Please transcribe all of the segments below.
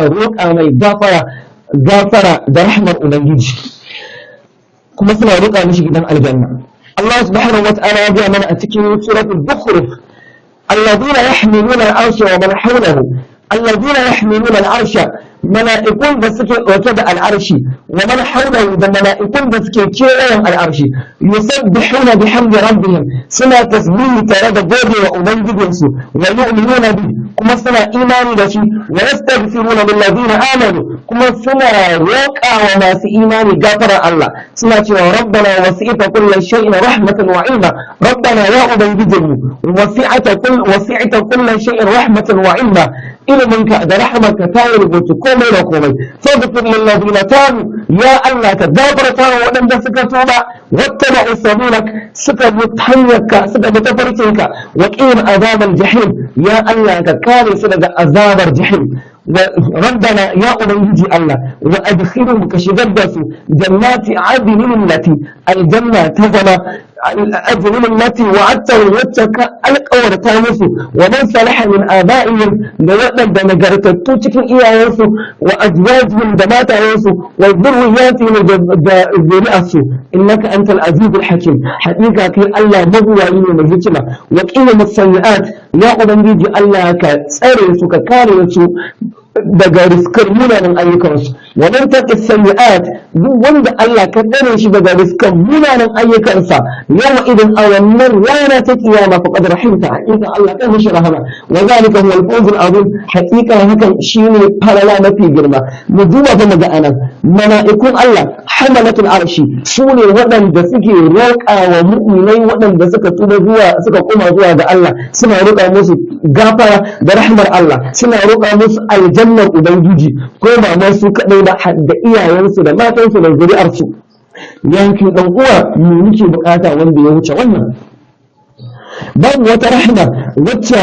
roƙa mai gafara da rahmar ubangiji kuma suna roƙa mishi gidan aljanna. Allah subhanahu wa ta'ala ya gaya mana a cikin suratul Zukhruf alladhina yahmiluna al-arsha wa man hawlahu alladhina yahmiluna al-arsha mala'ikun da suke ɗauke da al'arshi wa man hawlahu da mala'ikun da suke kewayen al'arshi yusabbihuna bihamdi rabbihim suna tasbihi tare da gode wa ubangijinsu wa yu'minuna bi kuma suna imani da shi wa yastaghfiruna lil ladina amanu kuma suna roƙa wa masu imani gafarar Allah suna cewa rabbana wasi'ta kulli shay'in rahmatan wa ilma rabbana ya ubangijinmu wasi'ta kulli shay'in rahmatan wa ilma ilminka da rahmarka ta rubuta komai da komai faghfir lil ladina tabu ya Allah ka gafarta wa waɗanda suka tuba wattaba'u sabilak suka bi hanyarka suka bi tafarkinka wa qina azabal jahim ya Allah ka kare su daga azabar jahim ربنا يا أبنجي الله وأدخلهم كشغدس جنات عدن التي الجنة تزمى عدن التي وعدتهم واتك القور تامسوا ومن صلح من آبائهم لوأنا دمجرت التوتك إياه وأزواجهم دمات يوسو والذرياتهم ذريئسوا إنك أنت العزيز الحكيم حقيقة كي الله مبوى إنه مجتمع وكإنهم السيئات يا أبنجي الله كسارسوا ككارسوا daga riskar munanan ayyukansu wa man taqis sayyi'at duk wanda Allah ka dare shi daga riskar munanan ayyukansa yawa idan a wannan rana ta kiyama faqad rahimta haqiqa Allah kan mishi rahama wa zalika huwa al-fawz al-azim haqiqa hakan shine falala mafi girma mu duba fa mu ga anan mala'ikun Allah hamalatul arshi sune waɗanda suke roƙa wa mu'minai waɗanda suka koma zuwa ga Allah suna roƙa musu gafara da rahmar Allah suna roƙa musu aljannar ubangiji ko ba ma su kadai ba da iyayensu da matansu da zuri'arsu yankin dan uwa me muke bukata wanda ya wuce wannan babu wata rahma wacce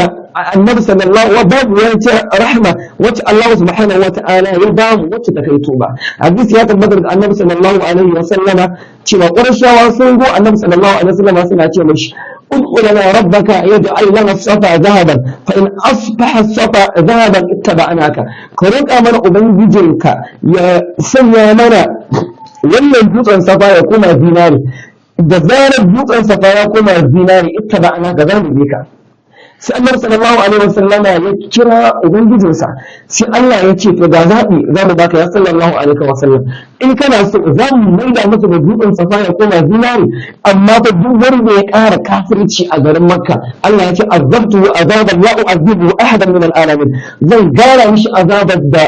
annabi sallallahu alaihi babu wata rahma wacce Allah subhanahu wa ta'ala ya bamu wacce ta kai tuba hadisi ya tabbata da annabi sallallahu alaihi wa sallama cewa qurayshawa sun go annabi sallallahu alaihi wa sallama suna ce mishi ادعو لنا ربك يجعل لنا الصفا ذهبا فإن أصبح الصفا ذهبا اتبعناك كرنك أمر أبنجيك يا سيامنا wannan dutsen safa ya koma zinari da zarar dutsen safa ya koma zinari ittaba'na ga zamu bi ka sai annabi sallallahu alaihi wasallama ya kira ubangijinsa sai Allah ya ce to ga zabi zamu baka ya sallallahu alaihi wasallam in kana so zamu maida masa da dutsen safa ya koma zinari amma fa duk wanda ya ƙara kafirci a garin Makka Allah ya ce azabtu azaban la u'azibu ahadan min al-alamin zan gara mishi azabar da